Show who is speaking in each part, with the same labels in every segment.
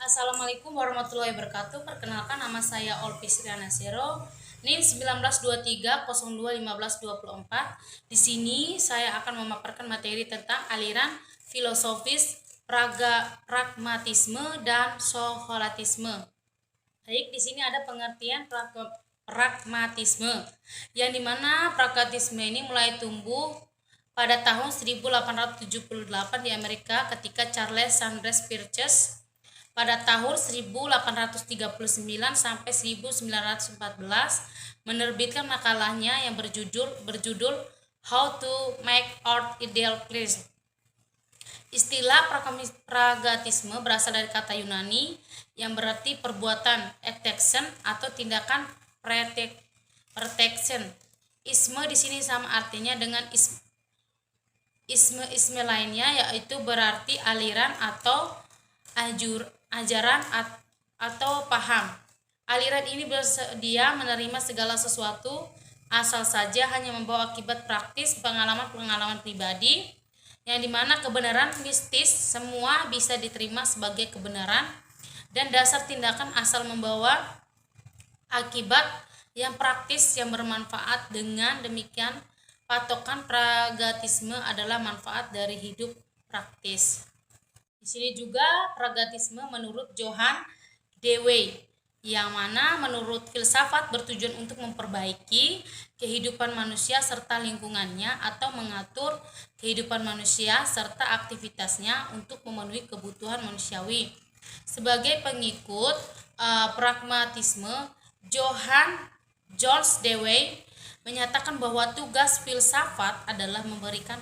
Speaker 1: Assalamualaikum warahmatullahi wabarakatuh. Perkenalkan, nama saya Olpis Riana Sero, NIM 1923021524. Di sini saya akan memaparkan materi tentang aliran filosofis pragmatisme dan sokolatisme. Baik, di sini ada pengertian pragmatisme, yang dimana pragmatisme ini mulai tumbuh pada tahun 1878 di Amerika ketika Charles Sanders Peirce pada tahun 1839 sampai 1914 menerbitkan makalahnya yang berjudul How to Make Art Ideal Place. Istilah pragmatisme berasal dari kata Yunani yang berarti perbuatan, action atau tindakan protection. Isme di sini sama artinya dengan isme lainnya, yaitu berarti aliran atau ajaran atau paham. Aliran ini bersedia menerima segala sesuatu asal saja hanya membawa akibat praktis pengalaman-pengalaman pribadi, yang dimana kebenaran mistis semua bisa diterima sebagai kebenaran dan dasar tindakan asal membawa akibat yang praktis yang bermanfaat. Dengan demikian, patokan pragmatisme adalah manfaat dari hidup praktis. Di sini juga pragmatisme menurut Johann Dewey, yang mana menurut filsafat bertujuan untuk memperbaiki kehidupan manusia serta lingkungannya atau mengatur kehidupan manusia serta aktivitasnya untuk memenuhi kebutuhan manusiawi. Sebagai pengikut pragmatisme, John Dewey menyatakan bahwa tugas filsafat adalah memberikan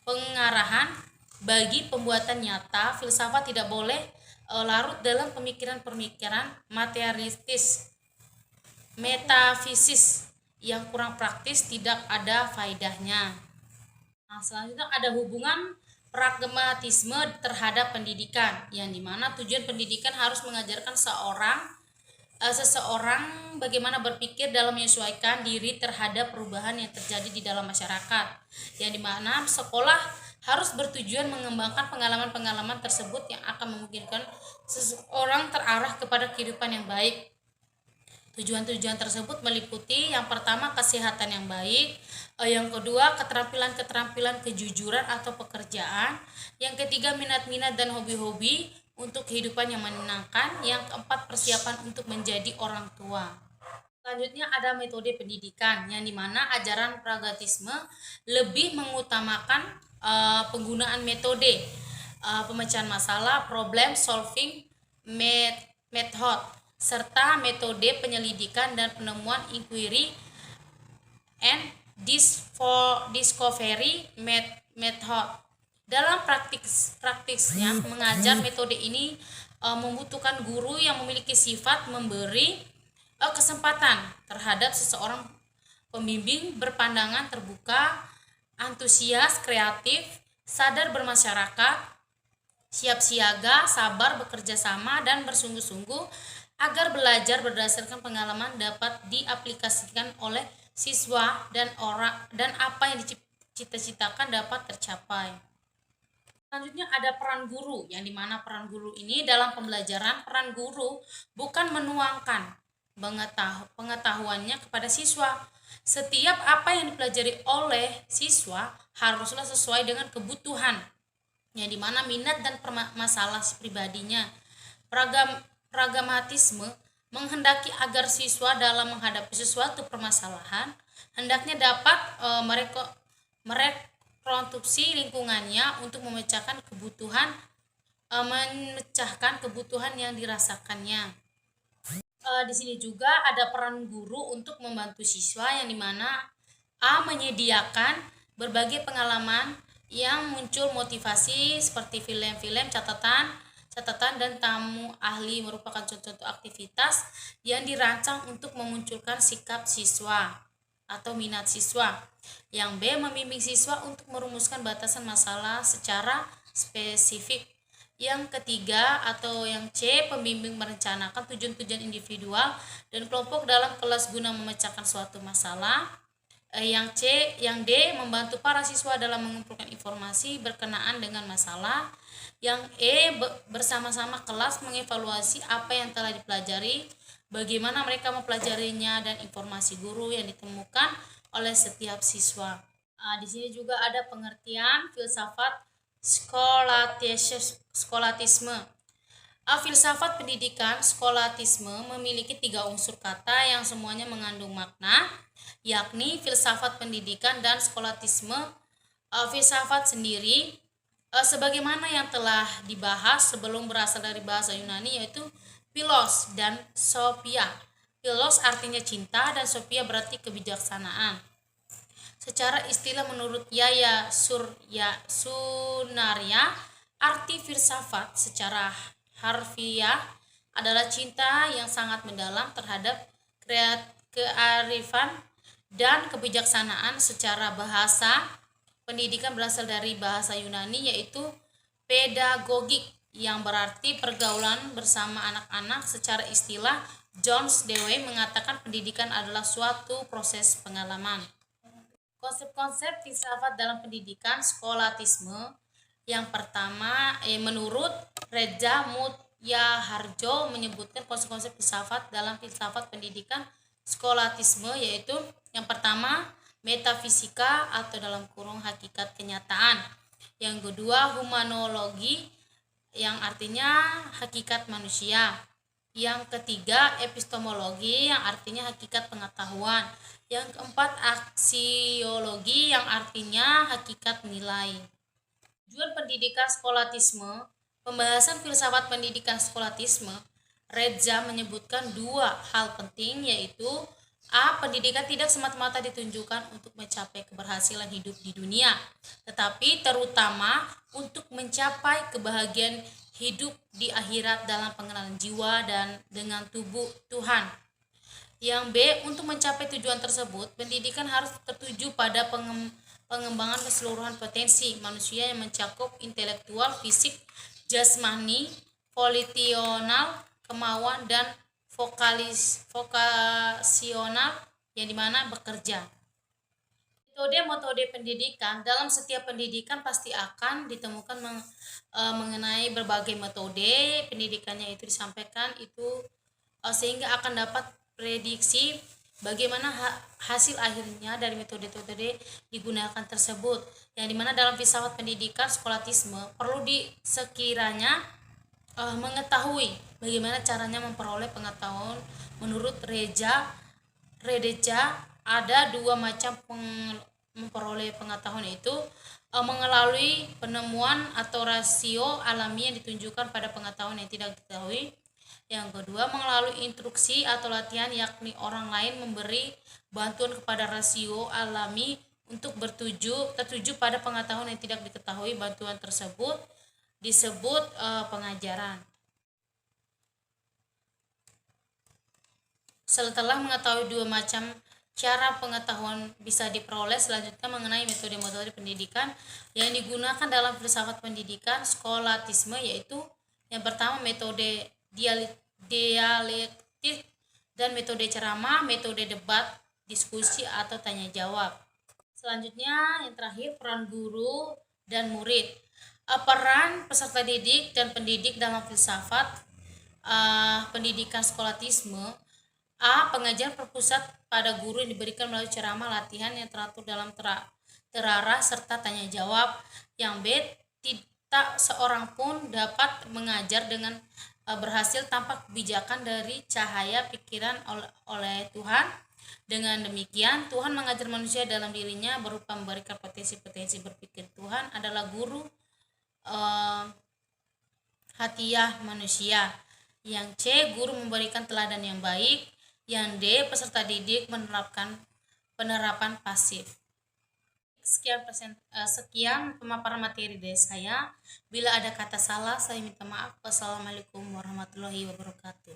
Speaker 1: pengarahan bagi pembuatan nyata. Filsafat tidak boleh larut dalam pemikiran-pemikiran materialistis, metafisis yang kurang praktis, tidak ada faedahnya. Nah, selanjutnya ada hubungan pragmatisme terhadap pendidikan, yang dimana tujuan pendidikan harus mengajarkan seseorang bagaimana berpikir dalam menyesuaikan diri terhadap perubahan yang terjadi di dalam masyarakat, yang dimana sekolah harus bertujuan mengembangkan pengalaman-pengalaman tersebut yang akan memungkinkan seseorang terarah kepada kehidupan yang baik. Tujuan-tujuan tersebut meliputi yang pertama kesehatan yang baik, yang kedua keterampilan-keterampilan kejujuran atau pekerjaan, yang ketiga minat-minat dan hobi-hobi untuk kehidupan yang menyenangkan, yang keempat persiapan untuk menjadi orang tua. Selanjutnya ada metode pendidikan, yang dimana ajaran pragmatisme lebih mengutamakan penggunaan metode pemecahan masalah, problem solving method, serta metode penyelidikan dan penemuan, inquiry and discovery method. Dalam praktisnya mengajar, metode ini membutuhkan guru yang memiliki sifat memberi kesempatan terhadap seseorang pembimbing berpandangan terbuka, antusias, kreatif, sadar bermasyarakat, siap siaga, sabar, bekerja sama, dan bersungguh-sungguh agar belajar berdasarkan pengalaman dapat diaplikasikan oleh siswa dan apa yang dicita-citakan dapat tercapai. Selanjutnya ada peran guru, yang dimana peran guru ini dalam pembelajaran, peran guru bukan menuangkan pengetahuannya kepada siswa. Setiap apa yang dipelajari oleh siswa haruslah sesuai dengan kebutuhan, yang dimana minat dan masalah pribadinya. Pragmatisme menghendaki agar siswa dalam menghadapi sesuatu permasalahan hendaknya dapat merekonstruksi lingkungannya untuk memecahkan kebutuhan yang dirasakannya. Di sini juga ada peran guru untuk membantu siswa, yang dimana menyediakan berbagai pengalaman yang muncul motivasi seperti film-film, catatan dan tamu ahli merupakan contoh aktivitas yang dirancang untuk memunculkan sikap siswa atau minat siswa. Yang B, membimbing siswa untuk merumuskan batasan masalah secara spesifik. Yang ketiga atau yang C, pembimbing merencanakan tujuan-tujuan individual dan kelompok dalam kelas guna memecahkan suatu masalah. Yang D, membantu para siswa dalam mengumpulkan informasi berkenaan dengan masalah. Yang bersama-sama kelas mengevaluasi apa yang telah dipelajari, bagaimana mereka mempelajarinya, dan informasi guru yang ditemukan oleh setiap siswa. Di sini juga ada pengertian filsafat skolatisme. Filsafat pendidikan skolatisme memiliki 3 unsur kata yang semuanya mengandung makna, yakni filsafat pendidikan dan skolatisme. Filsafat sendiri sebagaimana yang telah dibahas sebelum berasal dari bahasa Yunani, yaitu philos dan sophia. Philos artinya cinta dan sophia berarti kebijaksanaan. Secara istilah menurut Yaya Sunaria, arti filsafat secara harfiah adalah cinta yang sangat mendalam terhadap kearifan dan kebijaksanaan. Secara bahasa, pendidikan berasal dari bahasa Yunani yaitu pedagogik yang berarti pergaulan bersama anak-anak. Secara istilah, Jones Dewey mengatakan pendidikan adalah suatu proses pengalaman. Konsep-konsep filsafat dalam pendidikan skolatisme. Yang pertama, menurut Reza Mutyaharjo menyebutkan konsep-konsep filsafat dalam filsafat pendidikan skolatisme, yaitu yang pertama, metafisika atau dalam kurung hakikat kenyataan. Yang kedua, humanologi yang artinya hakikat manusia. Yang ketiga, epistemologi yang artinya hakikat pengetahuan. Yang keempat, aksiologi yang artinya hakikat nilai. Tujuan pendidikan skolatisme. Pembahasan filsafat pendidikan skolatisme, Reza menyebutkan 2 hal penting, yaitu A. Pendidikan tidak semata-mata ditunjukkan untuk mencapai keberhasilan hidup di dunia, tetapi terutama untuk mencapai kebahagiaan hidup di akhirat dalam pengenalan jiwa dan dengan tubuh Tuhan. Yang B. Untuk mencapai tujuan tersebut, pendidikan harus tertuju pada pengembangan keseluruhan potensi manusia yang mencakup intelektual, fisik, jasmani, volisional, kemauan, dan vokasional yang dimana bekerja. Metode pendidikan. Dalam setiap pendidikan pasti akan ditemukan mengenai berbagai metode pendidikannya itu disampaikan itu sehingga akan dapat prediksi bagaimana hasil akhirnya dari metode-metode digunakan tersebut, yang dimana dalam filsafat pendidikan skolatisme perlu sekiranya mengetahui bagaimana caranya memperoleh pengetahuan. Menurut Reza ada 2 macam memperoleh pengetahuan, itu melalui penemuan atau rasio alami yang ditunjukkan pada pengetahuan yang tidak diketahui. Yang kedua, melalui instruksi atau latihan, yakni orang lain memberi bantuan kepada rasio alami untuk tertuju pada pengetahuan yang tidak diketahui. Bantuan tersebut disebut pengajaran. Setelah mengetahui 2 macam cara pengetahuan bisa diperoleh, selanjutnya mengenai metode-metode pendidikan yang digunakan dalam filsafat pendidikan skolatisme, yaitu yang pertama metode dialektik dan metode ceramah, metode debat, diskusi atau tanya jawab. Selanjutnya yang terakhir, peran guru dan murid. Peran peserta didik dan pendidik dalam filsafat pendidikan skolatisme. A. Pengajaran berpusat pada guru yang diberikan melalui ceramah, latihan yang teratur dalam terarah, serta tanya jawab. Yang B. Tidak seorang pun dapat mengajar dengan berhasil tanpa kebijakan dari cahaya pikiran oleh Tuhan. Dengan demikian, Tuhan mengajar manusia dalam dirinya berupa memberikan potensi-potensi berpikir. Tuhan adalah guru hatiah manusia. Yang C. Guru memberikan teladan yang baik. Yang D. Peserta didik menerapkan penerapan pasif. Sekian pemaparan materi dari saya. Bila ada kata salah, saya minta maaf. Wassalamualaikum warahmatullahi wabarakatuh.